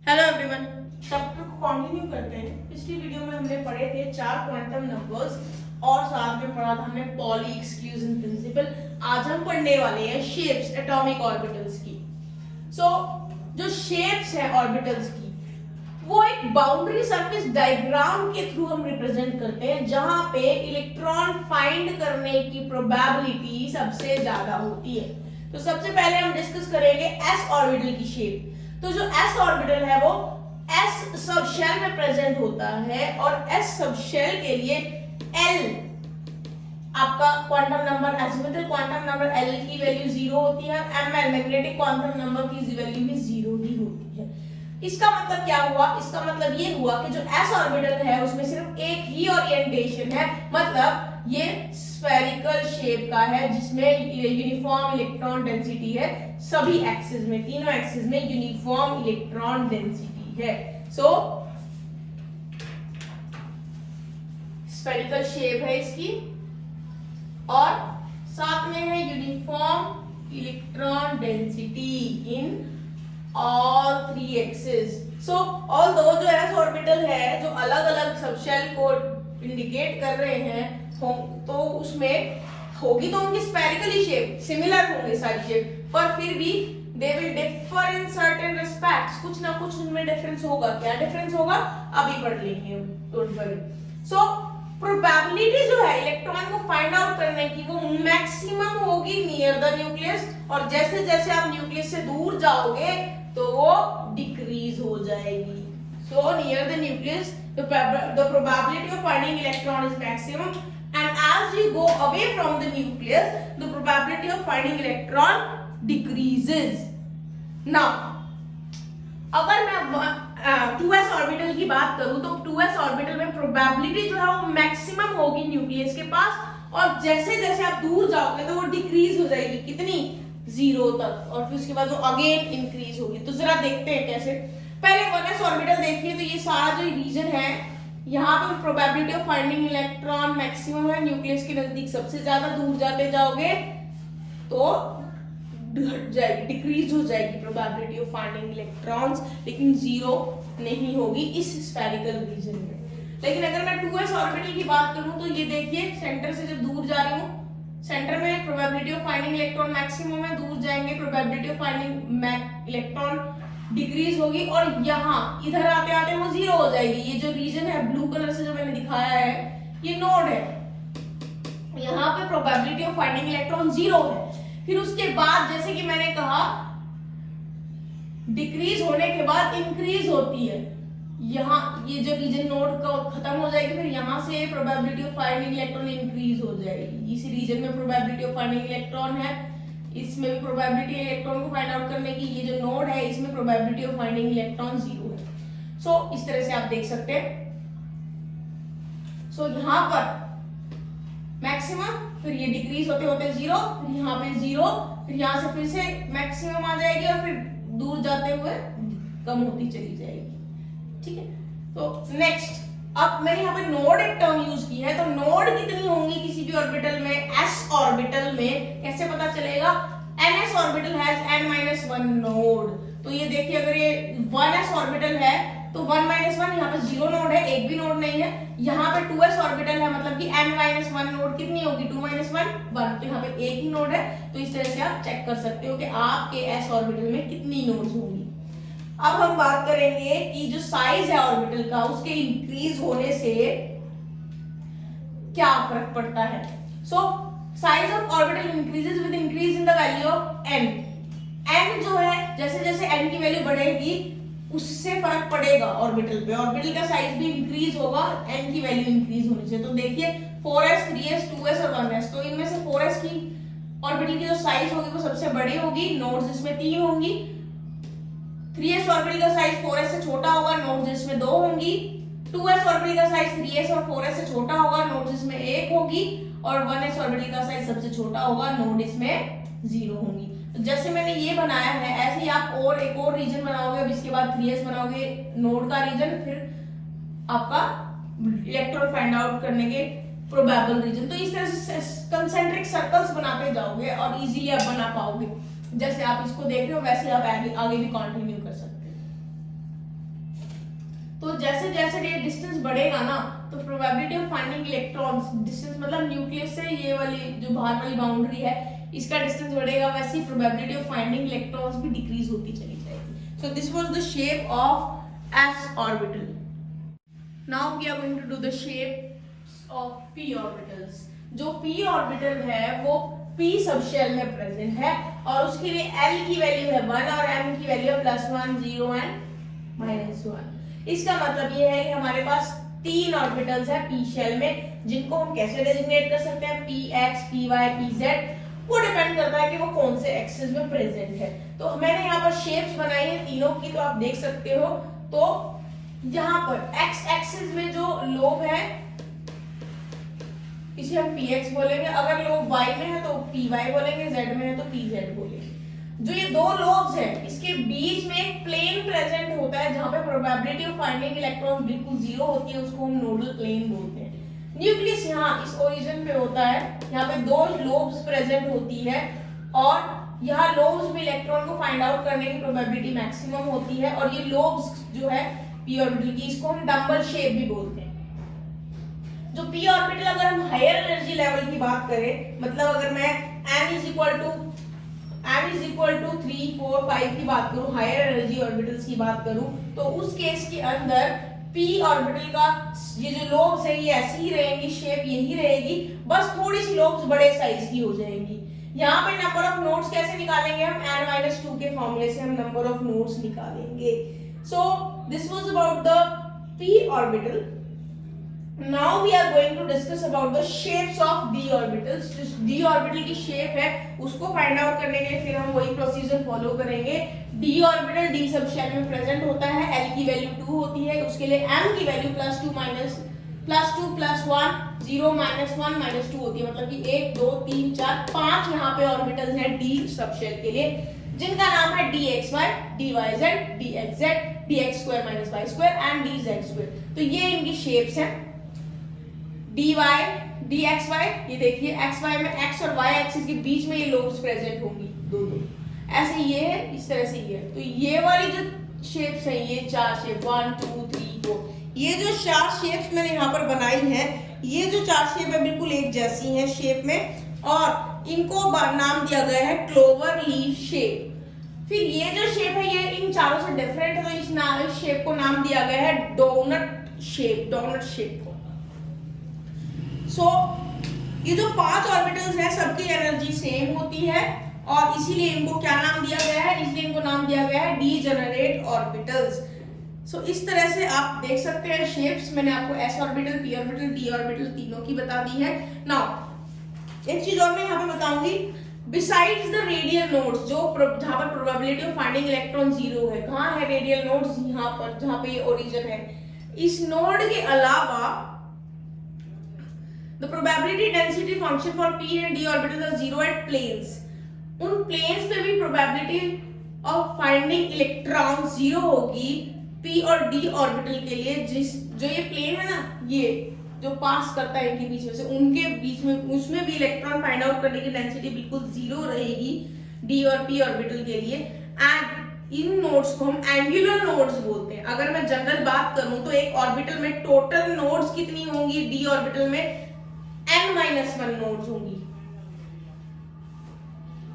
Hello everyone, chapter को continue करते हैं। पिछली वीडियो में हमने पढ़े थे 4 क्वांटम नंबर्स और साथ में पढ़ा था हमने पॉली एक्सक्लूजन प्रिंसिपल। आज हम पढ़ने वाले हैं शेप्स एटॉमिक ऑर्बिटल्स की। जो शेप्स है ऑर्बिटल्स की वो एक बाउंड्री सरफेस डायग्राम के थ्रू हम रिप्रेजेंट करते हैं, जहां पे इलेक्ट्रॉन फाइंड करने की प्रोबेबिलिटी सबसे ज्यादा होती है। तो सबसे पहले हम डिस्कस करेंगे एस ऑर्बिटल की शेप। तो जो एस ऑर्बिटल है वो एस सब शेल में प्रेजेंट होता है और एस सब शेल के लिए एल आपका quantum number, azimuthal quantum number L की वैल्यू 0 होती है। M L magnetic quantum number की वैल्यू भी 0 ही होती है। इसका मतलब क्या हुआ? इसका मतलब ये हुआ कि जो एस ऑर्बिटल है उसमें सिर्फ एक ही ओरिएंटेशन है, मतलब ये स्फेरिकल शेप का है जिसमें यूनिफॉर्म इलेक्ट्रॉन डेंसिटी है। सभी एक्सिस में, तीनों एक्सिस में यूनिफॉर्म इलेक्ट्रॉन डेंसिटी है। सो स्फेरिकल शेप है इसकी और साथ में है uniform electron density in all 3 axis. So although जो एस ऑर्बिटल है जो अलग अलग सबशेल को इंडिकेट कर रहे हैं तो उसमें होगी तो उनकी स्फेरिकल शेप सिमिलर होंगे सारी शेप, पर फिर भी they will differ in certain respects. कुछ ना कुछ उनमें डिफरेंस होगा। क्या डिफरेंस होगा अभी पढ़ लेंगे हम, डोंट वरी। सो प्रोबेबिलिटी जो है इलेक्ट्रॉन को फाइंड आउट करने की वो मैक्सिमम होगी नियर द न्यूक्लियस, और जैसे जैसे आप न्यूक्लियस से दूर जाओगे तो वो डिक्रीज हो जाएगी। So near the nucleus the probability of finding electron is maximum, and as you go away from the nucleus the probability of finding electron decreases. Now अगर मैं 2s ऑर्बिटल की बात करूं तो 2s ऑर्बिटल में probability जो है वो मैक्सिमम होगी न्यूक्लियस के पास, और जैसे जैसे आप दूर जाओगे तो वो डिक्रीज हो जाएगी। कितनी? 0 तक, और फिर उसके बाद वो अगेन इंक्रीज होगी। तो जरा देखते हैं कैसे। पहले 1s ऑर्बिटल देखिए तो ये सारा जो रीजन है यहाँ पे probability of finding electron maximum है। न्यूक्लियस के नजदीक सबसे ज्यादा, दूर जाते जाओगे तो घट जाएगी, डिक्रीज हो जाएगी प्रोबेबिलिटी ऑफ फाइंडिंग इलेक्ट्रॉन्स, लेकिन 0 नहीं होगी इस स्फेरिकल रीजन में। लेकिन अगर मैं 2s ऑर्बिटल की बात करूं तो ये देखिए सेंटर से जब दूर जा रही हूँ, सेंटर में probability of finding electron maximum है, दूर जाएंगे probability of finding electron decrease होगी, और यहाँ इधर आते आते वो 0 हो जाएगी। ये जो रीजन है ब्लू कलर से जो मैंने दिखाया है ये नोड है, यहाँ पे प्रोबेबिलिटी ऑफ फाइंडिंग इलेक्ट्रॉन 0 है। फिर उसके बाद जैसे कि मैंने कहा डिक्रीज होने के बाद इंक्रीज होती है। यहाँ ये जो रीजन नोड का खत्म हो जाएगी, फिर यहाँ से probability of finding electron increase हो जाएगी। इस रीजन में प्रोबेबिलिटी ऑफ फाइंडिंग इलेक्ट्रॉन है, इसमें भी प्रोबेबिलिटी इलेक्ट्रॉन को फाइंड आउट करने की, ये जो नोड है इसमें प्रोबेबिलिटी ऑफ फाइंडिंग इलेक्ट्रॉन 0 है। सो इस तरह से आप देख सकते हैं। सो यहाँ पर मैक्सिमम, फिर ये डिक्रीज होते होते 0, फिर यहाँ पे 0, फिर यहाँ से फिर से मैक्सिमम आ जाएगी और फिर दूर जाते हुए कम होती चली जाएगी। ठीक है, तो नेक्स्ट अब मैंने यहाँ पे नोड एक टर्म यूज की है, तो नोड कितनी होंगी किसी भी ऑर्बिटल में? एस ऑर्बिटल में कैसे पता चलेगा? ns orbital has n-1 node. तो ये देखिए अगर ये 1s ऑर्बिटल है तो 1-1 यहाँ पे 0 नोड है, एक भी नोड नहीं है। यहाँ पे 2s ऑर्बिटल है, मतलब कि n-1 नोड कितनी होगी? 2-1, 1। तो यहाँ पे एक ही नोड है। तो इस तरह से आप चेक कर सकते हो कि आपके s ऑर्बिटल में कितनी नोड्स होंगी। अब हम बात करेंगे कि जो साइज है ऑर्बिटल का उसके इंक्रीज होने से क्या फर्क पड़ता है। So size of orbital increases with increase in the value of n। n जो है जैसे जैसे n की वैल्यू बढ़ेगी उससे फर्क पड़ेगा ऑर्बिटल पे, ऑर्बिटल का साइज भी इंक्रीज होगा n की वैल्यू इंक्रीज होने से। तो देखिए 4s, 3s, 2s और 1s, तो इनमें से 4s की ऑर्बिटल की जो साइज होगी वो सबसे बड़ी होगी, नोड्स इसमें 3 होंगी। 3s ऑर्बिटल का साइज 4s से छोटा होगा, नोड्स इसमें 2 होंगी। 2s ऑर्बिटल का साइज 3s और 4s से छोटा होगा, नोड्स इसमें 1 होगी। और 1s ऑर्बिटल का साइज सबसे छोटा होगा, नोड इसमें 0 होंगी। तो जैसे मैंने ये बनाया है ऐसे ही आप और एक और रीजन बनाओगे। अब इसके बाद 3s बनाओगे नोड का रीजन, फिर आपका इलेक्ट्रॉन फाइंड आउट करने के प्रोबेबल रीजन। तो इस तरह से कंसेंट्रिक सर्कल्स बनाते जाओगे और इजीली आप बना पाओगे। जैसे आप इसको देख रहे हो वैसे आप आगे भी कंटिन्यू कर सकते हैं। तो जैसे जैसे ये डिस्टेंस बढ़ेगा ना, तो probability of finding electrons, distance मतलब न्यूक्लियस से ये वाली जो बाहर वाली बाउंड्री है इसका डिस्टेंस बढ़ेगा, वैसे ही प्रोबेबिलिटी ऑफ फाइंडिंग इलेक्ट्रॉन्स भी डिक्रीज होती चली जाएगी। So this was the shape of S orbital. Now we are going to do the shape of P orbitals. जो पी ऑर्बिटल है वो p सबशेल में प्रेजेंट है और उसके लिए l की वैल्यू है 1 और m की वैल्यू है +1, 0 एंड -1। इसका मतलब ये है कि हमारे पास 3 ऑर्बिटल्स है p शेल में, जिनको हम कैसे डेजिग्नेट कर सकते हैं, px, py, pz। वो डिपेंड करता है कि वो कौन से एक्सिस में प्रेजेंट है। तो मैंने यहाँ पर शेप्स बनाई है तीनों की, तो आप देख सकते हो। तो यहाँ पर x एक्सिस में जो लोब है इसे हम px बोलेंगे, अगर लोब y में है तो py बोलेंगे, z में है तो pz बोलेंगे। जो ये दो लोब्स हैं इसके बीच में एक प्लेन प्रेजेंट होता है जहां पे प्रोबेबिलिटी ऑफ फाइंडिंग इलेक्ट्रॉन बिल्कुल 0 होती है, उसको हम नोडल प्लेन बोलते हैं। न्यूक्लियस यहाँ इस ओरिजिन पे होता है, यहाँ पे दो लोब्स प्रेजेंट होती है और यहाँ लोब्स में इलेक्ट्रॉन को फाइंड आउट करने की प्रोबेबिलिटी मैक्सिमम होती है। और ये लोब्स जो है p ऑर्बिटल की, इसको हम डंबल शेप भी बोलते हैं। जो p ऑर्बिटल अगर हम हायर एनर्जी लेवल की बात करें, मतलब अगर मैं m इज इक्वल टू 3, 4, 5 की बात करूं, हायर एनर्जी ऑर्बिटल्स की बात करूं, तो उस केस के अंदर p ऑर्बिटल का ये जो लोब्स है ये ऐसी ही रहेंगी, शेप यही रहेगी, बस थोड़ी सी लोब्स बड़े साइज की हो जाएंगी। यहाँ पे नंबर ऑफ नोड्स कैसे निकालेंगे हम, n-2 के फॉर्मूले से हम नंबर ऑफ नोड्स निकालेंगे। सो this was about the p orbital. Now we are going to discuss about the shapes of d orbitals। जिस d ऑर्बिटल की शेप है उसको फाइंड आउट करने के लिए फिर हम वही प्रोसीजर फॉलो करेंगे। d orbital d sub shell में प्रेजेंट होता है, l की वैल्यू 2 होती है, उसके लिए m की वैल्यू +2 +1 0 -1 -2 होती है, मतलब कि 1 2 3 4 5 यहाँ पे ऑर्बिटल्स हैं d सब शेल के लिए, जिनका नाम है dxy, dyz, dxz, dx² - y² and dz²। तो ये इनकी शेप्स हैं dy, dxy। ये देखिए xy में x और y एक्सिस के बीच में ये लोब्स प्रेजेंट होंगी दो। ऐसे ये है, इस तरह से ये। तो ये वाली जो शेप्स है, ये 4 शेप 1 2 3 4, ये जो 4 शेप्स मैंने यहाँ पर बनाई हैं, ये जो 4 शेप है बिल्कुल एक जैसी हैं शेप में, और इनको नाम दिया गया है क्लोवर लीफ शेप। फिर ये जो शेप है ये इन चारों से डिफरेंट है, तो इस शेप को नाम दिया गया है डोनट शेप, डोनट शेप को। ये जो 5 ऑर्बिटल्स हैं सबकी एनर्जी सेम होती है और इसीलिए इनको क्या नाम दिया गया है, इसलिए इनको नाम दिया गया है डीजेनरेट ऑर्बिटल्स। इस तरह से आप देख सकते हैं शेप्स। मैंने आपको s orbital, p orbital, d orbital तीनों की बता दी है। नाउ एक चीज और मैं यहाँ पे बताऊंगी, बिसाइड्स द रेडियल नोड्स, जहां पर प्रोबेबिलिटी ऑफ फाइंडिंग इलेक्ट्रॉन 0 है, कहाँ है रेडियल नोड्स, यहाँ पर जहां पे ये ओरिजिन है। इस नोड के अलावा The probability density function for p and d orbitals are 0 at planes। उन planes पे भी probability of finding electrons 0 होगी p और d ऑर्बिटल के लिए। जो ये plane है ना, ये जो पास करता है इनके बीच में से, उनके बीच में उसमें भी इलेक्ट्रॉन फाइंड आउट करने की डेंसिटी बिल्कुल 0 रहेगी d और p ऑर्बिटल के लिए। एंड इन नोड्स को हम एंगुलर नोड्स बोलते हैं। अगर मैं जनरल बात करूं तो एक ऑर्बिटल में टोटल नोड्स कितनी होंगी, d ऑर्बिटल में n-1 nodes होंगी।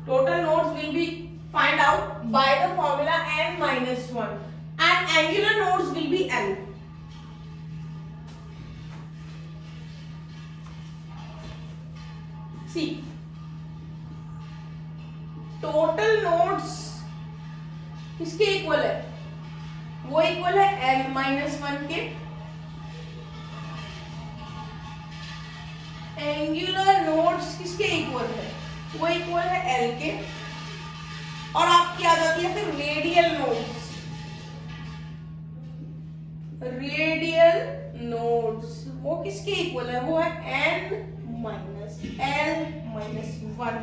Total nodes will be find out by the formula n-1 and angular nodes will be L। See, total nodes किसके इक्वल है, वो इक्वल है n-1 के। एंगुलर नोड्स किसके इक्वल है, वो इक्वल है L के। और आपकी आ जाती है फिर रेडियल नोड्स। रेडियल नोड्स वो किसके इक्वल है, वो है n-L-1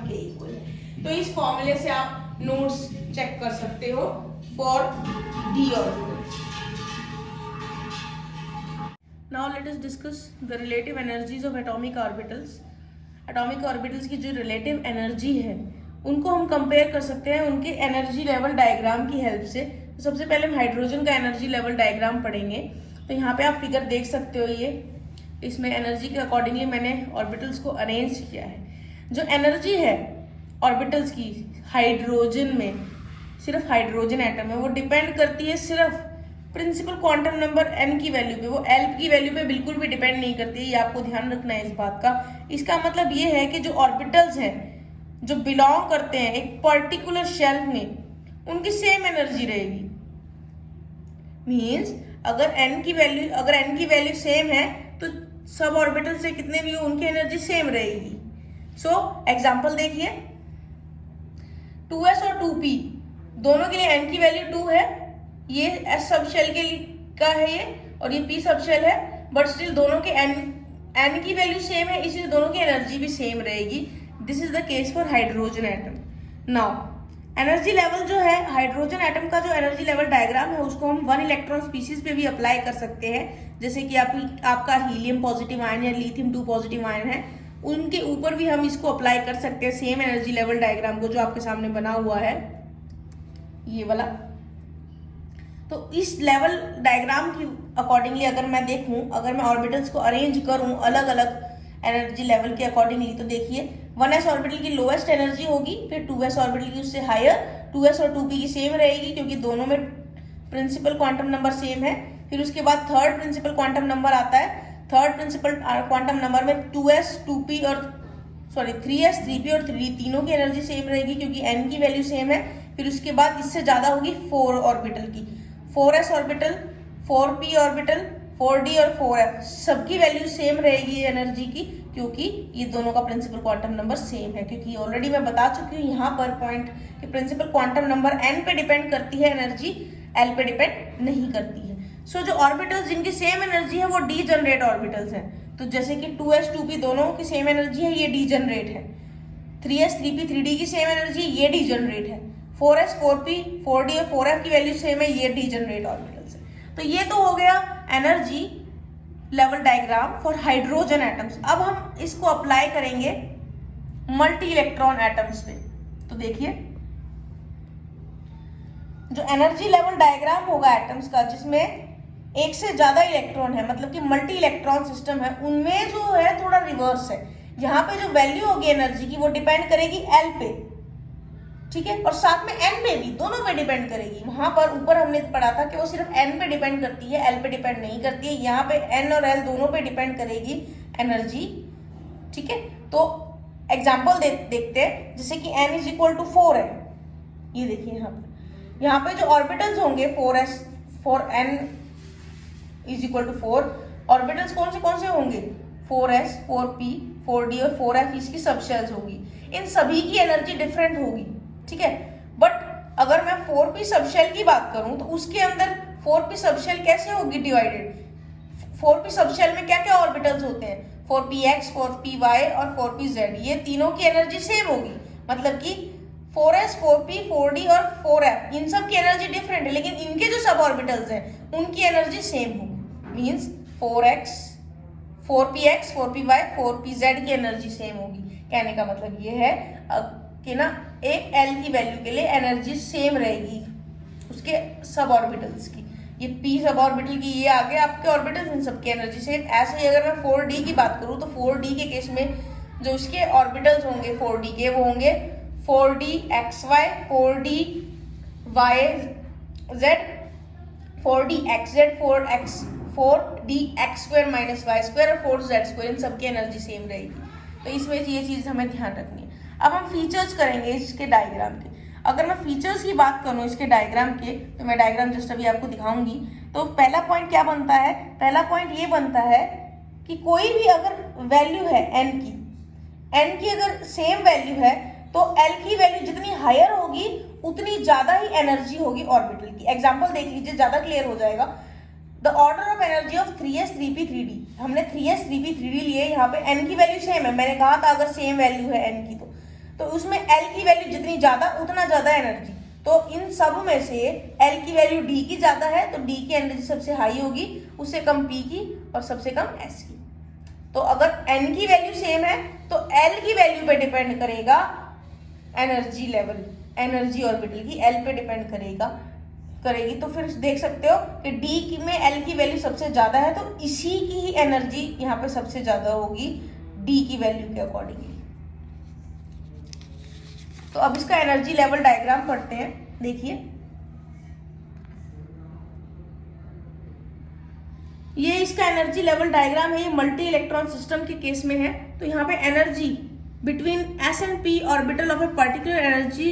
के इक्वल है। तो इस फॉर्मूले से आप नोड्स चेक कर सकते हो for d orbital. Now let us discuss the relative energies of atomic orbitals। Atomic orbitals की जो relative energy है उनको हम कंपेयर कर सकते हैं उनके एनर्जी लेवल डायग्राम की हेल्प से। तो सबसे पहले हम हाइड्रोजन का एनर्जी लेवल डायग्राम पढ़ेंगे। तो यहाँ पे आप फिगर देख सकते हो, ये इसमें एनर्जी के अकॉर्डिंगली मैंने ऑर्बिटल्स को अरेंज किया है। जो एनर्जी है ऑर्बिटल्स की हाइड्रोजन में, सिर्फ हाइड्रोजन एटम है, वो डिपेंड करती है सिर्फ प्रिंसिपल क्वांटम नंबर n की वैल्यू पे, वो l की वैल्यू पे बिल्कुल भी डिपेंड नहीं करती है। ये आपको ध्यान रखना है इस बात का। इसका मतलब ये है कि जो ऑर्बिटल्स हैं जो बिलोंग करते हैं एक पर्टिकुलर शेल में, उनकी सेम एनर्जी रहेगी। मीन्स अगर n की वैल्यू सेम है तो सब ऑर्बिटल से कितने भी हो उनकी एनर्जी सेम रहेगी। सो एग्जांपल देखिए, 2s और 2p दोनों के लिए n की वैल्यू 2 है, ये s सब शेल के लिए का है ये, और ये p सब शेल है, बट स्टिल दोनों के n की वैल्यू सेम है, इसलिए दोनों की एनर्जी भी सेम रहेगी। This is the case for hydrogen atom. Now energy level जो है हाइड्रोजन एटम का, जो एनर्जी लेवल डायग्राम है उसको हम 1 इलेक्ट्रॉन स्पीसीज पे भी अप्लाई कर सकते हैं। जैसे कि आपका हीलियम पॉजिटिव आयन या लिथियम 2 पॉजिटिव आयन है, उनके ऊपर भी हम इसको अप्लाई कर सकते हैं, सेम एनर्जी लेवल डायग्राम को, जो आपके सामने बना हुआ है ये वाला। तो इस लेवल डायग्राम की अकॉर्डिंगली अगर मैं देखूं, अगर मैं ऑर्बिटल्स को अरेंज करूं अलग अलग एनर्जी लेवल के अकॉर्डिंगली, तो देखिए 1s ऑर्बिटल की लोएस्ट एनर्जी होगी, फिर 2s ऑर्बिटल की उससे हायर, 2s और 2p की सेम रहेगी क्योंकि दोनों में प्रिंसिपल क्वांटम नंबर सेम है। फिर उसके बाद थर्ड प्रिंसिपल क्वांटम नंबर आता है, थर्ड प्रिंसिपल क्वांटम नंबर में 2s 2p और 3s 3p और 3d तीनों की एनर्जी सेम रहेगी क्योंकि n की वैल्यू सेम है। फिर उसके बाद इससे ज्यादा होगी 4 ऑर्बिटल की, 4s orbital, 4p orbital, 4d और 4f सबकी वैल्यू सेम रहेगी एनर्जी की, क्योंकि ये दोनों का प्रिंसिपल क्वांटम नंबर सेम है। क्योंकि ऑलरेडी मैं बता चुकी हूँ यहाँ पर पॉइंट कि प्रिंसिपल क्वांटम नंबर n पे डिपेंड करती है, एनर्जी l पे डिपेंड नहीं करती है। सो जो ऑर्बिटल्स जिनकी सेम एनर्जी है वो डी जनरेट ऑर्बिटल्स हैं। तो जैसे कि 2s 2p दोनों की सेम एनर्जी है, ये डी जनरेट है। 3s 3p 3d की सेम एनर्जी, ये डी जनरेट है। 4s 4p 4d और 4f की वैल्यू सेम है, ये डी जनरेट ऑर्बिटल्स है। तो ये तो हो गया energy level diagram for hydrogen atoms. अब हम इसको अप्लाई करेंगे मल्टी इलेक्ट्रॉन एटम्स पे। तो देखिए जो एनर्जी लेवल डायग्राम होगा एटम्स का, जिसमें एक से ज्यादा इलेक्ट्रॉन है, मतलब कि मल्टी इलेक्ट्रॉन सिस्टम है, उनमें जो है थोड़ा रिवर्स है। यहाँ पे जो वैल्यू होगी एनर्जी की वो डिपेंड करेगी एल पे, ठीक है, और साथ में एन पे भी, दोनों पे डिपेंड करेगी। वहां पर ऊपर हमने पढ़ा था कि वो सिर्फ एन पे डिपेंड करती है, एल पे डिपेंड नहीं करती है। यहाँ पे एन और एल दोनों पे डिपेंड करेगी एनर्जी, ठीक है। तो एग्जाम्पल देखते हैं, जैसे कि n इज इक्वल टू 4 है। ये देखिए यहाँ पे जो ऑर्बिटल्स होंगे 4s 4n is equal to 4, orbitals कौन से होंगे 4s 4p 4d और 4f, इसकी सबशेल्स होगी। इन सभी की एनर्जी डिफरेंट होगी, ठीक है। बट अगर मैं 4p सबशेल की बात करूं तो उसके अंदर 4p सबशेल कैसे होगी डिवाइडेड? 4p सबशेल में क्या क्या ऑर्बिटल्स होते हैं? 4px 4py और 4pz, ये तीनों की एनर्जी सेम होगी। मतलब कि 4s 4p 4d और 4f इन सब की एनर्जी डिफरेंट है, लेकिन इनके जो सब ऑर्बिटल्स हैं उनकी एनर्जी सेम होगी। मीन्स 4px 4py 4pz की एनर्जी सेम होगी। कहने का मतलब ये है कि ना एक l की वैल्यू के लिए एनर्जी सेम रहेगी उसके सब ऑर्बिटल्स की। ये p सब ऑर्बिटल की, ये आगे आपके ऑर्बिटल्स, इन सब की एनर्जी सेम। ऐसे ही अगर मैं 4d की बात करूं तो 4d के केस में जो उसके ऑर्बिटल्स होंगे 4d के, वो होंगे 4dxy 4dyz 4dxz 4dx square minus Y square और 4z स्क्वायर, इन सबकी एनर्जी सेम रहेगी। तो इसमें ये चीज हमें ध्यान रखनी है। अब हम फीचर्स करेंगे इसके डायग्राम के। अगर मैं फीचर्स की बात करूं इसके डायग्राम के, तो मैं डायग्राम जस्ट अभी आपको दिखाऊंगी। तो पहला पॉइंट क्या बनता है? पहला पॉइंट ये बनता है कि कोई भी अगर वैल्यू है n की अगर सेम वैल्यू है तो l की वैल्यू जितनी हायर होगी उतनी ज्यादा ही एनर्जी होगी ऑर्बिटल की। एग्जांपल देख लीजिए, ज्यादा क्लियर हो जाएगा। The order of energy of 3s 3p 3d, हमने 3s 3p 3d लिए, यहाँ पे n की वैल्यू सेम है। मैंने कहा था अगर सेम वैल्यू है n की तो उसमें l की वैल्यू जितनी ज्यादा उतना ज्यादा एनर्जी। तो इन सब में से l की वैल्यू d की ज्यादा है तो d की एनर्जी सबसे हाई होगी, उससे कम p की और सबसे कम s की। तो अगर n की वैल्यू सेम है तो l की वैल्यू पे डिपेंड करेगा एनर्जी लेवल, एनर्जी ऑर्बिटल की l पे डिपेंड करेगा। करेगी तो फिर देख सकते हो कि डी में एल की वैल्यू सबसे ज्यादा है, तो इसी की ही एनर्जी यहाँ पे सबसे ज्यादा होगी डी की वैल्यू के अकॉर्डिंगली। तो अब इसका एनर्जी लेवल डायग्राम पढ़ते हैं। देखिए ये इसका एनर्जी लेवल डायग्राम है, ये मल्टी इलेक्ट्रॉन सिस्टम के केस में है। तो यहाँ पे energy between S and P orbital of a particular energy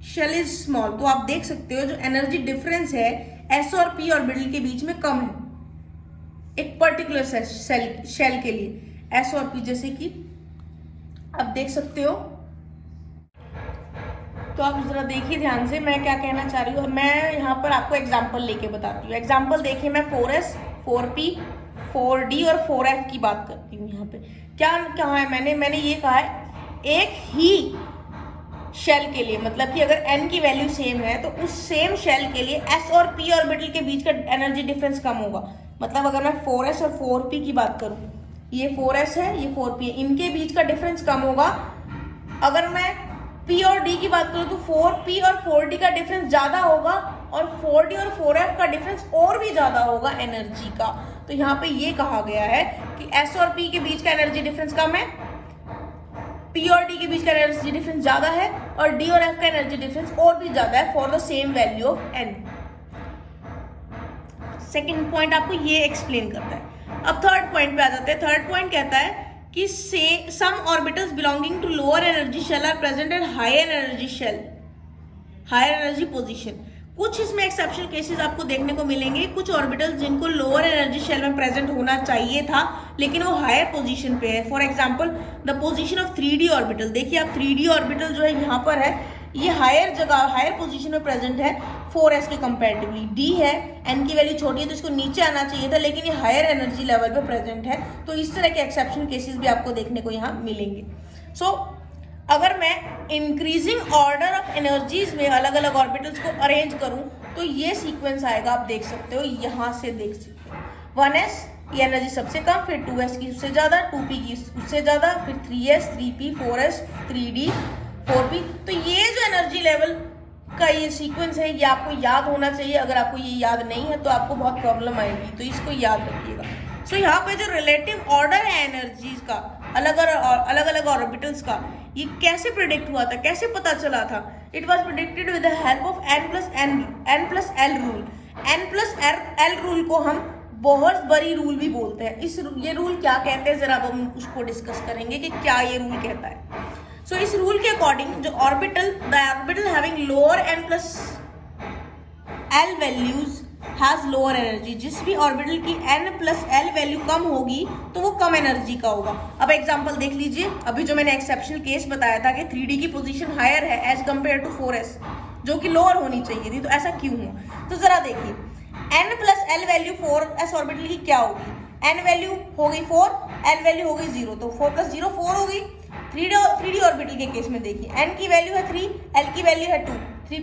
shell is small. तो आप देख सकते हो जो एनर्जी डिफरेंस है एस और पी ऑर्बिटल के बीच में कम है एक पर्टिकुलर शेल के लिए, एस और पी, जैसे कि आप देख सकते हो। तो आप जरा देखिए ध्यान से मैं क्या कहना चाह रही हूँ। मैं यहाँ पर आपको एग्जाम्पल लेके बताती हूँ। एग्जाम्पल देखिए, मैं 4s 4p 4d और 4f की बात करती हूँ। यहाँ पे क्या कहा है मैंने ये कहा है एक ही शेल के लिए, मतलब कि अगर n की वैल्यू सेम है तो उस सेम शेल के लिए s और p ऑर्बिटल के बीच का एनर्जी डिफरेंस कम होगा। मतलब अगर मैं 4s और 4p की बात करूं, ये 4s है ये 4p है, इनके बीच का डिफरेंस कम होगा। अगर मैं p और d की बात करूं तो 4p और 4d का डिफरेंस ज्यादा होगा और 4d और 4f का डिफरेंस और भी ज्यादा होगा एनर्जी का। तो यहाँ पे ये कहा गया है कि s और p के बीच का एनर्जी डिफरेंस कम है, p और d के बीच का एनर्जी डिफरेंस ज्यादा है और d और f का एनर्जी डिफरेंस और भी ज्यादा है for the same value of n। Second point आपको ये एक्सप्लेन करता है। अब थर्ड पॉइंट पे आ जाते हैं। थर्ड पॉइंट कहता है कि some orbitals belonging to lower energy shell are present in higher energy shell, higher energy position. कुछ इसमें एक्सेप्शनल केसेस आपको देखने को मिलेंगे, कुछ ऑर्बिटल्स जिनको लोअर एनर्जी शेल में प्रेजेंट होना चाहिए था लेकिन वो हायर पोजीशन पे है। For example the position of 3d orbital. देखिए आप 3d ऑर्बिटल जो है यहाँ पर है, ये हायर जगह हायर पोजीशन में प्रेजेंट है 4s के कंपैरेटिवली। d है, n की वैल्यू छोटी है तो इसको नीचे आना चाहिए था, लेकिन ये हायर एनर्जी लेवल पे प्रेजेंट है। तो इस तरह के एक्सेप्शनल केसेस भी आपको देखने को यहाँ मिलेंगे। अगर मैं इंक्रीजिंग ऑर्डर ऑफ एनर्जीज में अलग अलग ऑर्बिटल्स को अरेंज करूं तो ये सीक्वेंस आएगा, आप देख सकते हो, यहाँ से देख सकते हो। 1s की एनर्जी सबसे कम, फिर 2s की उससे ज्यादा, 2p की उससे ज्यादा, फिर 3s 3p 4s 3d 4p। तो ये जो एनर्जी लेवल का ये सीक्वेंस है ये आपको याद होना चाहिए। अगर आपको ये याद नहीं है तो आपको बहुत प्रॉब्लम आएगी, तो इसको याद रखिएगा। सो यहाँ पे जो रिलेटिव ऑर्डर है एनर्जीज का अलग अलग ऑर्बिटल्स का, ये कैसे प्रिडिक्ट हुआ था, कैसे पता चला था? It was predicted with the help of n plus L rule. n plus L rule को हम बहुत बड़ी रूल भी बोलते हैं। ये रूल क्या कहते हैं, जरा हम उसको डिस्कस करेंगे कि क्या ये रूल कहता है। सो इस रूल के अकॉर्डिंग जो the orbital having lower n plus L values has lower energy. जिस भी ऑर्बिटल की n प्लस एल वैल्यू कम होगी तो वो कम एनर्जी का होगा। अब एग्जांपल देख लीजिए, अभी जो मैंने एक्सेप्शनल केस बताया था कि 3d की पोजीशन हायर है एज कंपेयर टू 4s जो कि लोअर होनी चाहिए थी, तो ऐसा क्यों हुआ? तो जरा देखिए, n plus L value 4s orbital की क्या होगी? n वैल्यू हो गई 4, l वैल्यू हो गई 0, तो 4 प्लस 0 4 हो गई। 3d ऑर्बिटल के केस में देखिए, n की वैल्यू है 3, l की वैल्यू है 2, 3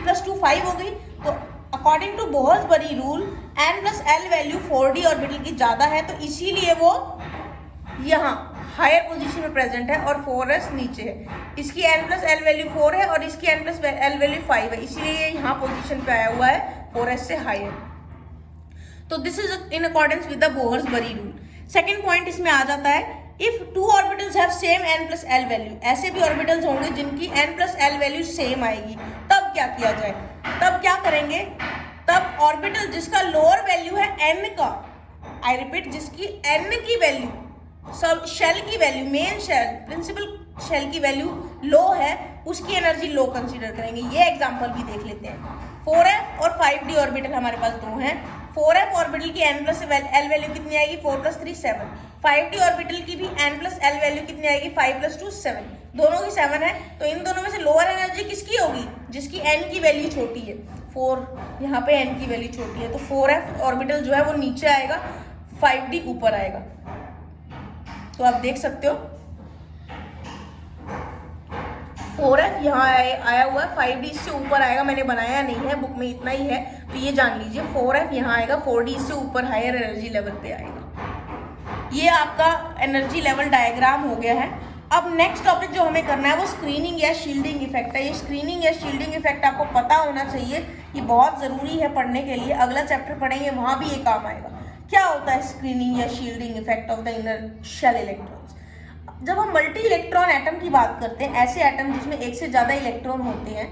प्लस 2 5 हो गई। तो according to Bohr Bury rule n plus L value 4d orbital की ज्यादा है, तो इसीलिए वो यहाँ हायर पोजीशन में प्रेजेंट है और 4s नीचे है। इसकी n प्लस एल वैल्यू 4 है और इसकी n प्लस एल वैल्यू 5 है, इसीलिए ये यहाँ पोजीशन पे आया हुआ है 4s से हायर। तो this is in accordance with the Bohr Bury rule. Second point इसमें आ जाता है, if two orbitals have same n plus L value. ऐसे भी ऑर्बिटल्स होंगे जिनकी n plus L value same आएगी, तब क्या किया जाए? तब क्या करेंगे? तब ऑर्बिटल जिसका लोअर वैल्यू है n का, आई रिपीट, जिसकी n की वैल्यू, सब शेल की value, main shell principal shell की वैल्यू लो है, उसकी एनर्जी लो कंसीडर करेंगे। ये एग्जांपल भी देख लेते हैं। 4f और 5d ऑर्बिटल हमारे पास दो हैं। 4f ऑर्बिटल की n प्लस एल वैल्यू कितनी आएगी? 4 प्लस 3 7। 5d ऑर्बिटल की भी n प्लस एल वैल्यू कितनी आएगी? 5 प्लस 2 7। दोनों की 7 है, तो इन दोनों में से लोअर एनर्जी किसकी होगी? जिसकी n की वैल्यू छोटी है। 4 यहाँ पे n की वैल्यू छोटी है, तो 4f ऑर्बिटल जो है वो नीचे आएगा, 5d ऊपर आएगा। तो आप देख सकते हो 4f यहाँ आया हुआ है, 5d इससे ऊपर आएगा, मैंने बनाया नहीं है, बुक में इतना ही है, तो ये जान लीजिए 4f यहाँ आएगा, 4d इससे ऊपर हायर एनर्जी लेवल पे आएगा। ये आपका एनर्जी लेवल डायग्राम हो गया है। अब नेक्स्ट टॉपिक जो हमें करना है वो स्क्रीनिंग या शील्डिंग इफेक्ट है। ये स्क्रीनिंग या शील्डिंग इफेक्ट आपको पता होना चाहिए, ये बहुत ज़रूरी है पढ़ने के लिए। अगला चैप्टर पढ़ेंगे, वहाँ भी ये काम आएगा। क्या होता है स्क्रीनिंग या shielding effect of the inner shell electrons? जब हम मल्टी इलेक्ट्रॉन एटम की बात करते हैं, ऐसे एटम जिसमें एक से ज़्यादा इलेक्ट्रॉन होते हैं,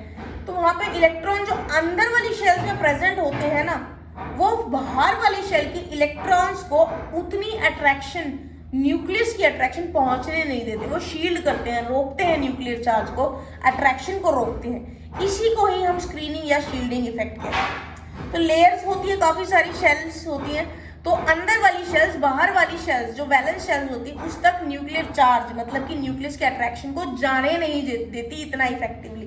तो वहाँ पे इलेक्ट्रॉन जो अंदर वाली शेल में प्रेजेंट होते हैं ना, वो बाहर वाली शेल की इलेक्ट्रॉन्स को उतनी अट्रैक्शन, न्यूक्लियस की अट्रैक्शन पहुंचने नहीं देते। वो शील्ड करते हैं, रोकते हैं न्यूक्लियर चार्ज को, अट्रैक्शन को रोकते हैं। इसी को ही हम स्क्रीनिंग या शील्डिंग इफेक्ट कहते हैं। तो लेयर्स होती है, काफी सारी शेल्स होती हैं, तो अंदर वाली शेल्स, बाहर वाली शेल्स जो वैलेंस शेल्स होती है, उस तक न्यूक्लियर चार्ज मतलब कि न्यूक्लियस के अट्रैक्शन को जाने नहीं देती इतना इफेक्टिवली।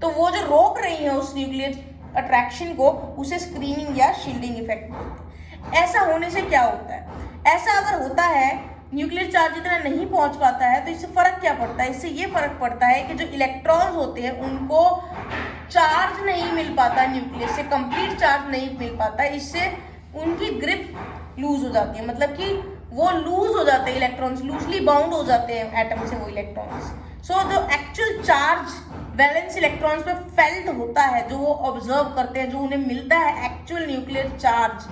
तो वो जो रोक रही है उस न्यूक्लियर अट्रैक्शन को, उसे स्क्रीनिंग या शील्डिंग इफेक्ट बोलते हैं। ऐसा होने से क्या होता है? ऐसा अगर होता है, न्यूक्लियर चार्ज इतना नहीं पहुंच पाता है, तो इससे फर्क क्या पड़ता है? इससे ये फर्क पड़ता है कि जो इलेक्ट्रॉन्स होते हैं उनको चार्ज नहीं मिल पाता, न्यूक्लियस से कंप्लीट चार्ज नहीं मिल पाता। इससे उनकी ग्रिप लूज हो जाती है, मतलब कि वो लूज हो जाते हैं, इलेक्ट्रॉन्स लूजली बाउंड हो जाते हैं एटम से वो इलेक्ट्रॉन्स। सो जो एक्चुअल चार्ज वैलेंस इलेक्ट्रॉन्स पे फेल्ट होता है, जो वो ऑब्जर्व करते हैं, जो उन्हें मिलता है एक्चुअल न्यूक्लियर चार्ज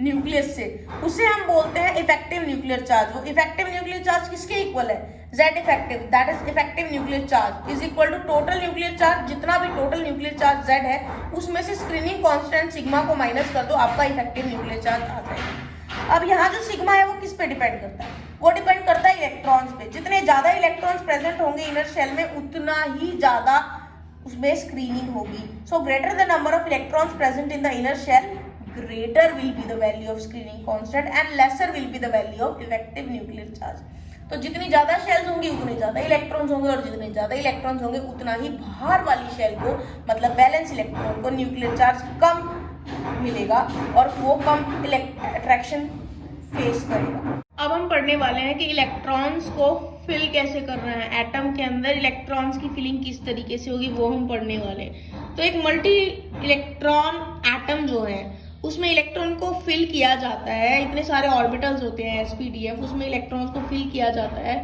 न्यूक्लियस से, उसे हम बोलते हैं इफेक्टिव न्यूक्लियर चार्ज। वो इफेक्टिव न्यूक्लियर चार्ज किसके इक्वल है? Z effective, that is effective nuclear charge is equal to total nuclear charge. जितना भी टोटल न्यूक्लियर चार्ज Z है, उसमें से स्क्रीनिंग कांस्टेंट सिग्मा को माइनस कर दो, आपका इफेक्टिव न्यूक्लियर चार्ज आ जाएगा। अब यहाँ जो सिग्मा है वो किस पे डिपेंड करता है? वो डिपेंड करता है इलेक्ट्रॉन्स पे। जितने ज्यादा इलेक्ट्रॉन्स प्रेजेंट होंगे इनर शेल में, उतना ही ज्यादा उसमें स्क्रीनिंग होगी। So greater the number of electrons present in the inner shell, greater will be the value of screening constant and lesser will be the value of effective nuclear charge। तो जितनी ज्यादा shells होंगी उतने ज्यादा electrons होंगे, और जितने ज्यादा इलेक्ट्रॉन्स होंगे उतना ही बाहर वाली शेल को, मतलब वैलेंस इलेक्ट्रॉन को न्यूक्लियर चार्ज कम मिलेगा और वो कम अट्रैक्शन फेस करेगा। अब हम पढ़ने वाले हैं कि इलेक्ट्रॉन्स को फिल कैसे कर रहे हैं, एटम के अंदर इलेक्ट्रॉन्स की फिलिंग किस तरीके से होगी, वो हम पढ़ने वाले हैं। तो एक मल्टी इलेक्ट्रॉन एटम जो है, उसमें इलेक्ट्रॉन को फिल किया जाता है। इतने सारे ऑर्बिटल्स होते हैं sp-df, उसमें इलेक्ट्रॉन्स को फिल किया जाता है,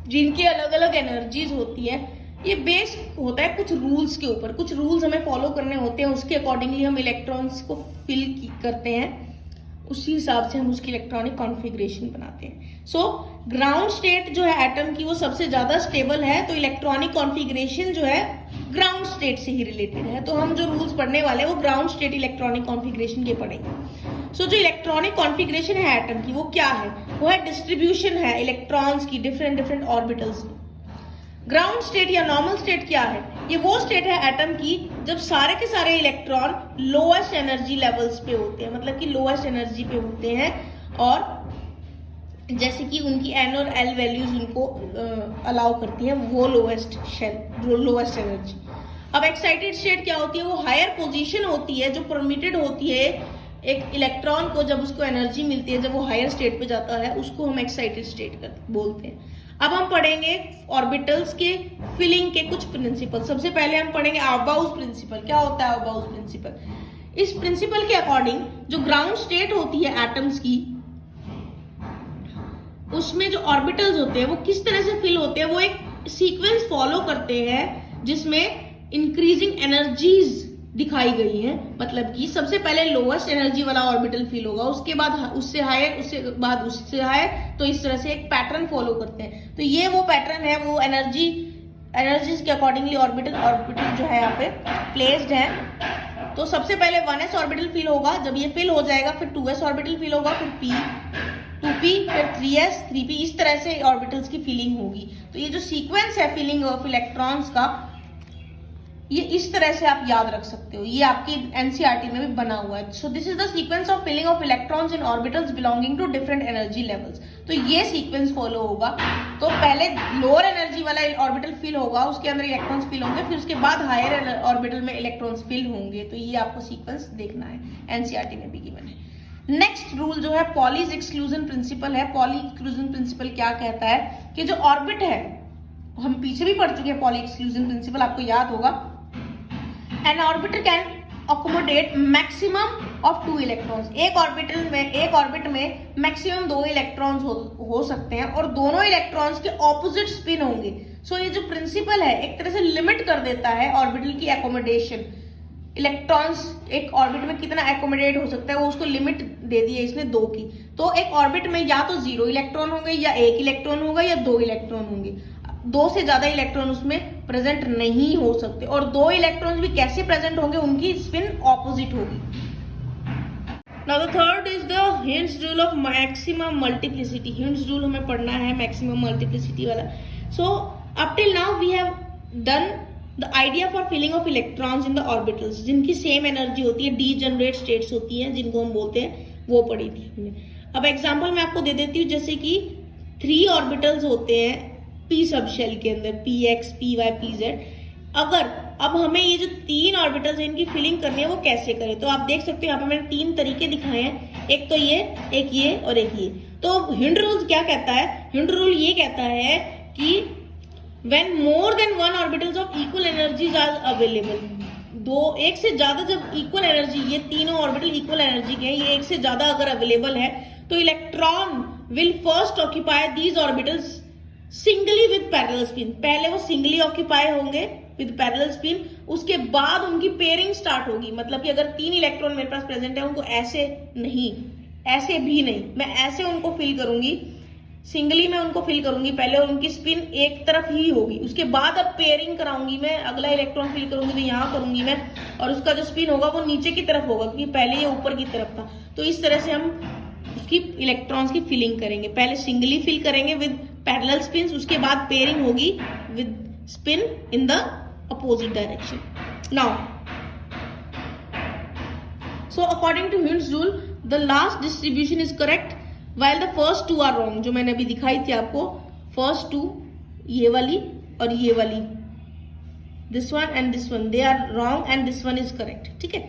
जिनकी अलग अलग एनर्जीज होती है। ये बेस होता है कुछ रूल्स के ऊपर, कुछ रूल्स हमें फॉलो करने होते हैं, उसके अकॉर्डिंगली हम इलेक्ट्रॉन्स को फिल करते हैं, उसी हिसाब से हम उसकी इलेक्ट्रॉनिक कॉन्फ़िगरेशन बनाते हैं। सो ग्राउंड स्टेट जो है एटम की, वो सबसे ज्यादा स्टेबल है, तो इलेक्ट्रॉनिक कॉन्फ़िगरेशन जो है ग्राउंड स्टेट से ही रिलेटेड है। तो हम जो रूल्स पढ़ने वाले हैं वो ग्राउंड स्टेट इलेक्ट्रॉनिक कॉन्फ़िगरेशन के पढ़ेंगे। सो जो इलेक्ट्रॉनिक कॉन्फ़िगरेशन है एटम की, वो क्या है? वो है डिस्ट्रीब्यूशन है इलेक्ट्रॉन्स की डिफरेंट ऑर्बिटल्स में। ग्राउंड स्टेट या नॉर्मल स्टेट क्या है? ये वो स्टेट है एटम की जब सारे के सारे इलेक्ट्रॉन लोएस्ट एनर्जी लेवल्स पे होते हैं, मतलब कि लोएस्ट एनर्जी पे होते हैं, और जैसे कि उनकी एन और एल वैल्यूज उनको अलाउ करती हैं, वो लोएस्ट एनर्जी। अब एक्साइटेड स्टेट क्या होती है? वो हायर पोजीशन होती है, जो परमिटेड होती है एक इलेक्ट्रॉन को, जब उसको एनर्जी मिलती है, जब वो हायर स्टेट पे जाता है, उसको हम एक्साइटेड स्टेट बोलते हैं। अब हम पढ़ेंगे ऑर्बिटल्स के फिलिंग के कुछ प्रिंसिपल। सबसे पहले हम पढ़ेंगे अबाउस प्रिंसिपल। क्या होता है अबाउस प्रिंसिपल? इस प्रिंसिपल के अकॉर्डिंग जो ग्राउंड स्टेट होती है एटम्स की, उसमें जो ऑर्बिटल्स होते हैं वो किस तरह से फिल होते हैं, वो एक सीक्वेंस फॉलो करते हैं जिसमें इंक्रीजिंग एनर्जीज दिखाई गई है। मतलब कि सबसे पहले लोएस्ट एनर्जी वाला ऑर्बिटल फिल होगा, उसके बाद उससे हायर, उससे बाद उससे हायर, तो इस तरह से एक पैटर्न फॉलो करते हैं। तो ये वो पैटर्न है, वो एनर्जीज के अकॉर्डिंगली ऑर्बिटल जो है यहाँ पे प्लेस्ड है। तो सबसे पहले 1s ऑर्बिटल फिल होगा, जब ये फिल हो जाएगा फिर 2s ऑर्बिटल फिल होगा, फिर p 2p, फिर 3s 3p, इस तरह से ऑर्बिटल्स की फिलिंग होगी। तो ये जो सीक्वेंस है फिलिंग ऑफ इलेक्ट्रॉन्स का, ये इस तरह से आप याद रख सकते हो, ये आपकी एनसीईआरटी में भी बना हुआ है। So this is the sequence of filling of electrons in orbitals belonging to different energy levels. तो ये सीक्वेंस फॉलो होगा। तो पहले लोअर एनर्जी वाला ऑर्बिटल फिल होगा, उसके अंदर इलेक्ट्रॉन्स फिल होंगे, फिर उसके बाद हायर ऑर्बिटल में इलेक्ट्रॉन्स फिल होंगे। तो ये आपको सीक्वेंस देखना है, एनसीईआरटी में भी गिवन है। नेक्स्ट रूल जो है पॉलीज एक्सक्लूजन प्रिंसिपल है। पॉली एक्सक्लूजन प्रिंसिपल क्या कहता है कि जो ऑर्बिट है, हम पीछे भी पढ़ चुके हैं पॉली एक्सक्लूजन प्रिंसिपल, आपको याद होगा। An orbiter can accommodate maximum of 2 electrons. एक ऑर्बिट में मैक्सिमम 2 इलेक्ट्रॉन्स हो सकते हैं और दोनों इलेक्ट्रॉन्स के ऑपोजिट स्पिन होंगे। सो ये जो प्रिंसिपल है एक तरह से लिमिट कर देता है ऑर्बिटल की एकोमोडेशन। इलेक्ट्रॉन्स एक ऑर्बिट में कितना एकोमोडेट हो सकता है वो उसको लिमिट दे दी है इसने 2 की। तो एक ऑर्बिट में या तो 0 इलेक्ट्रॉन होंगे या 1 इलेक्ट्रॉन होगा या 2 इलेक्ट्रॉन होंगे। 2 से ज्यादा इलेक्ट्रॉन उसमें प्रेजेंट नहीं हो सकते और 2 इलेक्ट्रॉन भी कैसे प्रेजेंट होंगे, उनकी स्पिन ऑपोजिट होगी। Now the third is the Hund's rule of maximum multiplicity. Hund's rule हमें पढ़ना है मैक्सिमम मल्टीप्लिसिटी वाला। So up till now we have done the idea for filling of electrons in the orbitals, जिनकी same energy होती है, degenerate states होती हैं जिनको हम बोलते हैं, वो पढ़ी थी हमने। अब एग्जांपल मैं आपको दे देती हूँ, जैसे कि 3 ऑर्बिटल्स होते हैं पी सब शेल के अंदर, P X, P Y, P Z. अगर अब हमें ये जो 3 ऑर्बिटल्स हैं इनकी फिलिंग करनी है, वो कैसे करें? तो आप देख सकते हो यहाँ पे मैंने 3 तरीके दिखाए हैं, एक तो ये, एक ये और एक ये। तो हिंड रूल क्या कहता है? हिंड रूल ये कहता है कि when more than 1 orbitals of equal energies are available, एक से ज्यादा जब इक्वल एनर्जी, ये तीनों ऑर्बिटल इक्वल एनर्जी के हैं, ये एक से ज्यादा अगर अवेलेबल है तो electron will first occupy these orbitals singly with parallel spin. पहले वो सिंगली ऑक्यूपाई होंगे विद पैरेलल स्पिन, उसके बाद उनकी पेयरिंग स्टार्ट होगी। मतलब कि अगर 3 इलेक्ट्रॉन मेरे पास प्रेजेंट है, उनको ऐसे नहीं, ऐसे भी नहीं, मैं ऐसे उनको फिल करूंगी, सिंगली मैं उनको फिल करूंगी पहले और उनकी स्पिन एक तरफ ही होगी। उसके बाद अब पेयरिंग कराऊंगी मैं, अगला इलेक्ट्रॉन फिल करूंगी तो यहाँ करूंगी मैं, और उसका जो स्पिन होगा वो नीचे की तरफ होगा क्योंकि पहले ये ऊपर की तरफ था। तो इस तरह से हम उसकी इलेक्ट्रॉन्स की फिलिंग करेंगे। पहले सिंगली फिल करेंगे विद पैरेलल स्पिन्स, उसके बाद पेयरिंग होगी with spin in the opposite direction. Now so according to Hund's rule the last distribution is correct while the first 2 are wrong। जो मैंने अभी दिखाई थी आपको, first 2 ये वाली और ये वाली, this one and this one, they are wrong and this one is correct। ठीक है,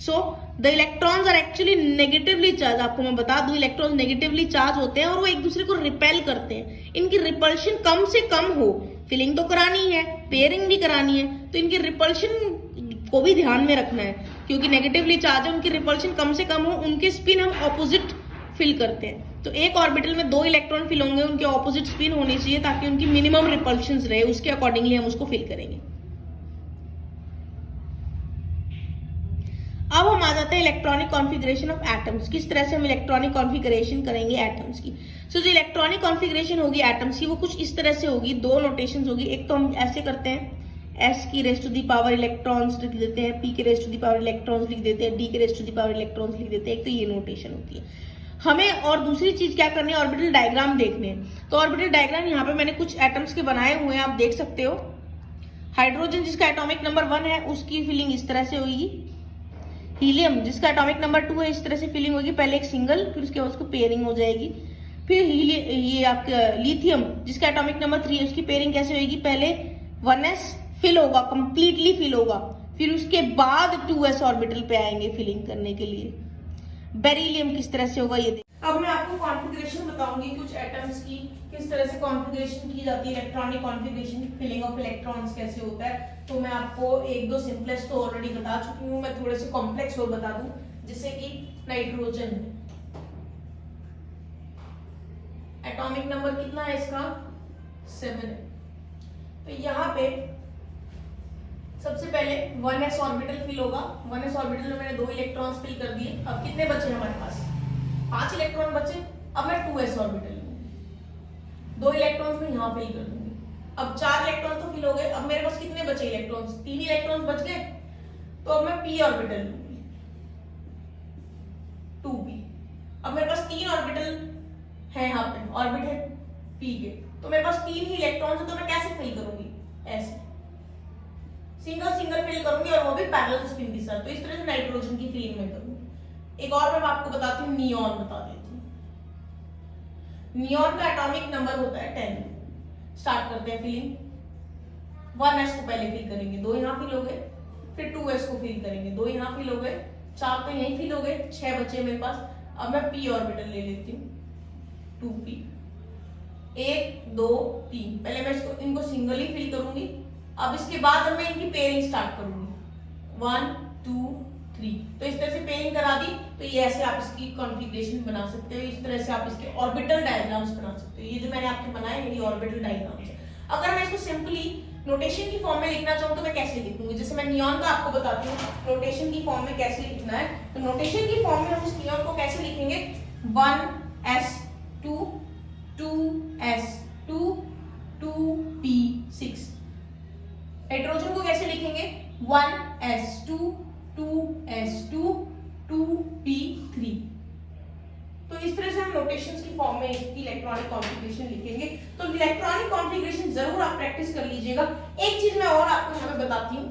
so the electrons are actually negatively charged। आपको मैं बता दूं, इलेक्ट्रॉन नेगेटिवली चार्ज होते हैं और वो एक दूसरे को रिपेल करते हैं। इनकी रिपल्शन कम से कम हो, फिलिंग तो करानी है, पेयरिंग भी करानी है, तो इनकी रिपल्शन को भी ध्यान में रखना है क्योंकि नेगेटिवली चार्ज है, उनकी रिपल्शन कम से कम हो, उनके स्पिन हम ऑपोजिट फिल करते हैं। तो एक ऑर्बिटल में 2 इलेक्ट्रॉन फिल होंगे, उनके ऑपोजिट स्पिन होनी चाहिए ताकि उनकी मिनिमम रिपल्शंस रहे, उसके अकॉर्डिंगली हम उसको फिल करेंगे। अब हम आ जाते हैं इलेक्ट्रॉनिक कॉन्फ़िगरेशन ऑफ एटम्स। किस तरह से हम इलेक्ट्रॉनिक कॉन्फ़िगरेशन करेंगे एटम्स की। सो जो इलेक्ट्रॉनिक कॉन्फ़िगरेशन होगी एटम्स की, वो कुछ इस तरह से होगी, 2 नोटेशंस होगी। एक तो हम ऐसे करते हैं, S की raise to the power electrons लिख देते हैं, P की raise to the power electrons लिख देते हैं, D की raise to the power electrons लिख देते हैं। एक तो ये नोटेशन होती है हमें। और दूसरी चीज क्या करनी है, ऑर्बिटल डायग्राम देखने हैं। तो ऑर्बिटल डायग्राम यहाँ पे मैंने कुछ एटम्स के बनाए हुए हैं, आप देख सकते हो। हाइड्रोजन जिसका एटॉमिक नंबर 1 है उसकी फिलिंग इस तरह से होगी। हीलियम जिसका एटॉमिक नंबर 2 है, इस तरह से फिलिंग होगी, पहले एक सिंगल, फिर उसके बाद उसको पेयरिंग हो जाएगी। फिर ये आपका लिथियम जिसका एटॉमिक नंबर 3 है, उसकी पेयरिंग कैसे होगी, पहले 1s फिल होगा, कंप्लीटली फिल होगा, फिर उसके बाद 2s ऑर्बिटल पे आएंगे फिलिंग करने के लिए। बेरिलियम किस तरह से होगा ये अब मैं आपको कॉन्फ़िगरेशन बताऊंगी कुछ एटम्स की, किस तरह से कॉन्फ़िगरेशन की जाती है, electronic configuration, filling of electrons कैसे होता है। तो मैं आपको 1-2 सिंपलेस्ट तो ऑलरेडी बता चुकी हूँ, मैं थोड़े से कॉम्प्लेक्स और बता दूं, जैसे कि नाइट्रोजन, एटॉमिक नंबर कितना है इसका, 7 है। तो यहाँ पे सबसे पहले 1s ऑर्बिटल फिल होगा। 1s ऑर्बिटल में मैंने 2 इलेक्ट्रॉन्स फिल कर दिए। अब कितने बचे हमारे पास, 5 इलेक्ट्रॉन बचे। अब मैं 2s ऑर्बिटल लूंगी, 2 इलेक्ट्रॉन्स में यहाँ फिल कर दूंगी। अब 4 इलेक्ट्रॉन तो फिल हो गए। अब मेरे पास कितने बचे इलेक्ट्रॉन्स, 3 इलेक्ट्रॉन्स बच गए। तो अब मैं p ऑर्बिटल लूंगी, 2p। अब मेरे पास 3 ऑर्बिटल है, यहाँ पे ऑर्बिट है p के, तो मेरे पास 3 ही इलेक्ट्रॉन्स है, तो मैं कैसे फिल करूंगी, ऐसे सिंगल सिंगल फिल करूंगी और वो भी पैरेलल स्पिन के साथ। तो इस तरह से नाइट्रोजन की फिलिंग में करूंगी। एक और मैं आपको बताती हूँ, नियॉन बता देती हूँ। नियॉन का एटॉमिक नंबर होता है 10। स्टार्ट करते हैं फिलिंग। 1s को पहले फिल करेंगे, 2 यहाँ फिल हो गए, फिर 2s को फिल करेंगे, 2 यहाँ फिल हो गए, 4 तो यहीं फिल हो गए, 6 बचे मेरे पास। अब मैं p ऑर्बिटल ले लेती हूँ, 2p, 1 2 3। पहले मैं इनको सिंगली फिल करूंगी। अब इसके बाद मैं इनकी पेयरिंग स्टार्ट करूंगी, 1 2 3। तो इस तरह से पेयरिंग करा दी, तो ये ऐसे आप इसकी कॉन्फ़िगरेशन बना सकते हो, इस तरह से आप इसके ऑर्बिटल डायग्राम्स बना सकते हो। ये जो मैंने आपके बनाए हैं ये ऑर्बिटल डायग्राम्स है। अगर मैं इसको सिंपली नोटेशन की फॉर्म में लिखना चाहूँ तो मैं कैसे लिखूंगी, जैसे मैं नियॉन का आपको बताती हूँ नोटेशन की फॉर्म में कैसे लिखना है। तो नोटेशन की फॉर्म में हम इस नियॉन को कैसे लिखेंगे, 1s2 2s2 2p6। हाइड्रोजन को कैसे लिखेंगे, 1s2 2s2 2p3। तो इस तरह से हम नोटेशंस की फॉर्म में इसकी इलेक्ट्रॉनिक कॉन्फ़िगरेशन लिखेंगे। तो इलेक्ट्रॉनिक कॉन्फ़िगरेशन जरूर आप प्रैक्टिस कर लीजिएगा। एक चीज मैं और आपको यहाँ पे बताती हूँ,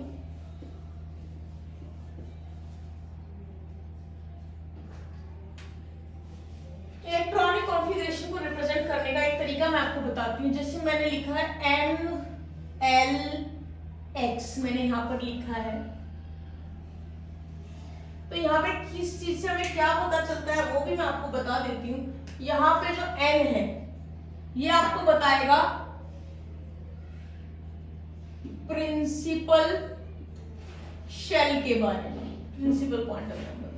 इलेक्ट्रॉनिक कॉन्फ़िगरेशन को रिप्रेजेंट करने का एक तरीका मैं आपको बताती हूँ। जैसे मैंने लिखा है NLX, मैंने यहाँ पर लिखा है, तो यहाँ पे किस चीज से हमें क्या पता चलता है वो भी मैं आपको बता देती हूँ। यहाँ पे जो N है ये आपको बताएगा प्रिंसिपल शेल के बारे में, प्रिंसिपल क्वांटम नंबर।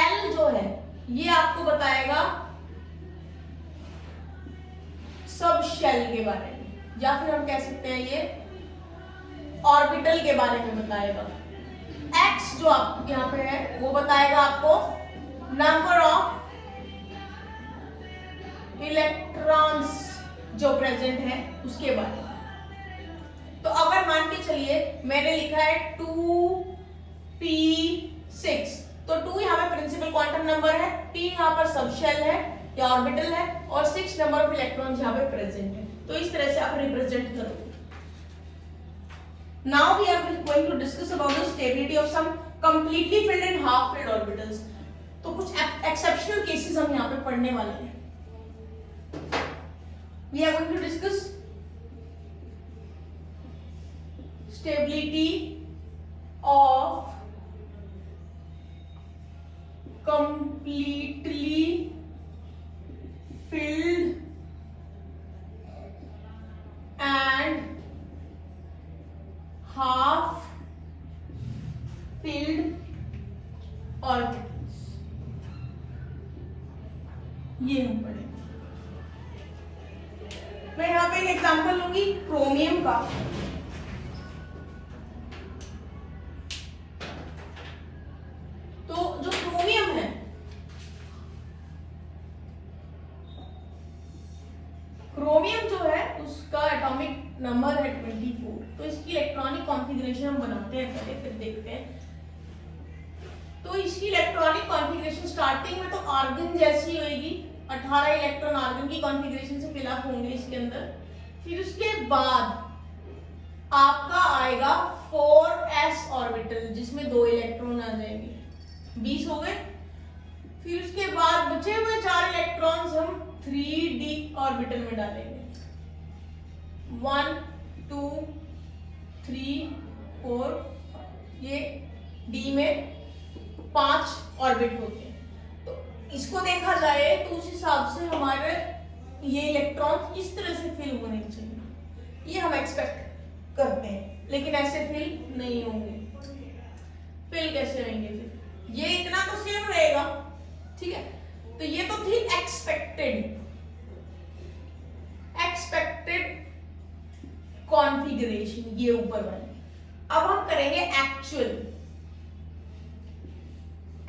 L जो है ये आपको बताएगा सब शेल के बारे में, या फिर हम कह सकते हैं ये ऑर्बिटल के बारे में बताएगा। X जो आप यहाँ पे है वो बताएगा आपको नंबर ऑफ इलेक्ट्रॉन्स जो प्रेजेंट है उसके बारे में। तो अगर मान के चलिए मैंने लिखा है 2p6, तो 2 यहाँ पे प्रिंसिपल क्वांटम नंबर है, p यहाँ पर सब शेल है या ऑर्बिटल है, और 6 नंबर ऑफ इलेक्ट्रॉन्स यहाँ पे प्रेजेंट है। तो इस तरह से आप रिप्रेजेंट करोगे। Now we are going to discuss about the stability of some completely filled and half filled orbitals. तो कुछ exceptional cases हम यहाँ पे पढ़ने वाले हैं। We are going to discuss stability of completely filled and half filled orbitals, ये हम पढ़ेंगे। मैं यहाँ पे एक एग्जांपल लूंगी क्रोमियम का। तो जो क्रोमियम है, क्रोमियम जो है उसका एटॉमिक नंबर है 24। तो इसकी इलेक्ट्रॉनिक कॉन्फ़िगरेशन हम बनाते हैं पहले, फिर देखते हैं। तो इसकी इलेक्ट्रॉनिक कॉन्फ़िगरेशन स्टार्टिंग में तो आर्गन जैसी होगी, 18 इलेक्ट्रॉन आर्गन की कॉन्फ़िगरेशन से फिलअप होंगे इसके अंदर। फिर उसके बाद आपका आएगा 4s ऑर्बिटल जिसमें 2 इलेक्ट्रॉन आ जाएंगे, 20 हो गए। फिर उसके बाद बचे हुए 4 इलेक्ट्रॉन्स हम 3d ऑर्बिटल में डालेंगे, 1 2 3 4, ये d में 5 ऑर्बिट होते हैं। तो इसको देखा जाए तो उस हिसाब से हमारे ये इलेक्ट्रॉन इस तरह से फिल होने चाहिए, ये हम एक्सपेक्ट करते हैं, लेकिन ऐसे फिल नहीं होंगे। फिल कैसे होंगे, फिर ये इतना तो सेम रहेगा, ठीक है। तो ये तो थी एक्सपेक्टेड कॉन्फ़िगरेशन, ये ऊपर वाली। अब हम करेंगे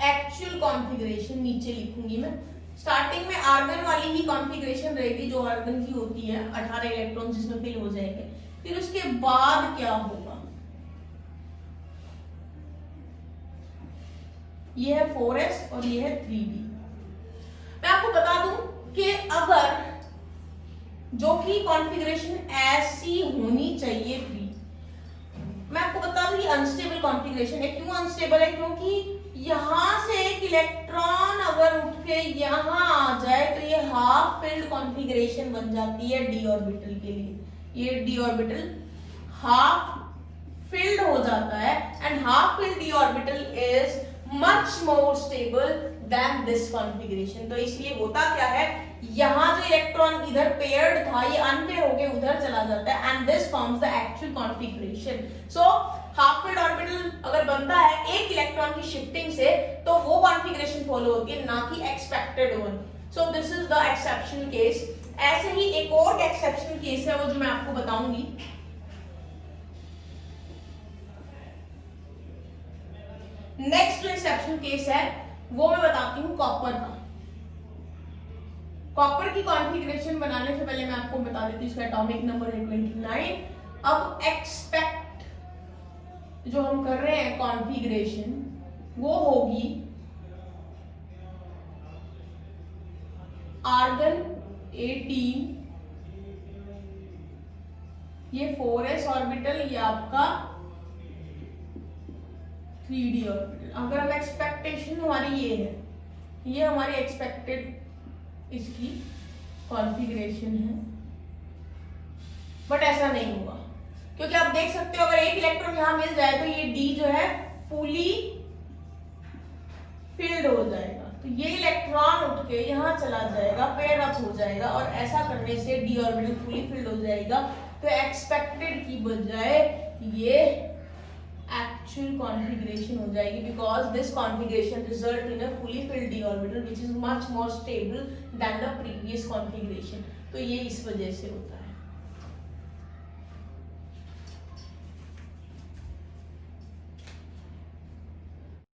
एक्चुअल कॉन्फ़िगरेशन, नीचे लिखूंगी मैं। स्टार्टिंग में आर्गन वाली ही कॉन्फ़िगरेशन रहेगी जो आर्गन की होती है, 18 इलेक्ट्रॉन जिसमें फिल हो जाएंगे। फिर उसके बाद क्या होगा, ये है 4s और ये है 3d। मैं आपको बता दूं कि अगर जो कि कॉन्फ़िगरेशन ऐसी होनी चाहिए थी, मैं आपको बता दूं ये अनस्टेबल कॉन्फ़िगरेशन है। क्यों अनस्टेबल है, क्योंकि यहां से एक इलेक्ट्रॉन अगर उठ के यहां आ जाए तो ये हाफ फिल्ड कॉन्फ़िगरेशन बन जाती है d ऑर्बिटल के लिए। ये d ऑर्बिटल हाफ फिल्ड हो जाता है, and half filled d orbital is much more stable then this configuration. तो इसलिए होता क्या है, यहाँ जो इलेक्ट्रॉन इधर पेयर्ड था ये अनपेयर होके उधर चला जाता है, and this forms the actual configuration. So half filled orbital अगर बनता है, एक एक इलेक्ट्रॉन की शिफ्टिंग से, तो वो कॉन्फ़िगरेशन फॉलो होती है, ना कि expected one. So this is the exceptional case. ऐसे ही एक और एक्सेप्शनल केस है, वो जो मैं आपको बताऊंगी। नेक्स्ट जो एक्सेप्शनल केस है वो मैं बताती हूँ कॉपर का। कॉपर की कॉन्फ़िगरेशन बनाने से पहले मैं आपको बता देती हूँ, इसका एटॉमिक नंबर है 29। अब एक्सपेक्ट जो हम कर रहे हैं कॉन्फ़िगरेशन, वो होगी आर्गन 18, ये 4s ऑर्बिटल, ये आपका 3d ऑर्बिटल। अगर हम एक्सपेक्टेशन हमारी ये है, ये हमारी एक्सपेक्टेड इसकी कॉन्फ़िगरेशन है, बट ऐसा नहीं होगा, क्योंकि आप देख सकते हो अगर एक इलेक्ट्रॉन यहां मिल जाए तो ये d जो है फुली फिल्ड हो जाएगा, तो ये इलेक्ट्रॉन उठ के यहां चला जाएगा, पेयर अप हो जाएगा, और ऐसा करने से d ऑर्बिटल फुली फिल्ड हो जाएगा। तो एक्सपेक्टेड की बजाय ये actual configuration हो जाएगी, because this configuration result in a fully filled d orbital which is much more stable than the previous configuration। तो ये इस वजह से होता है।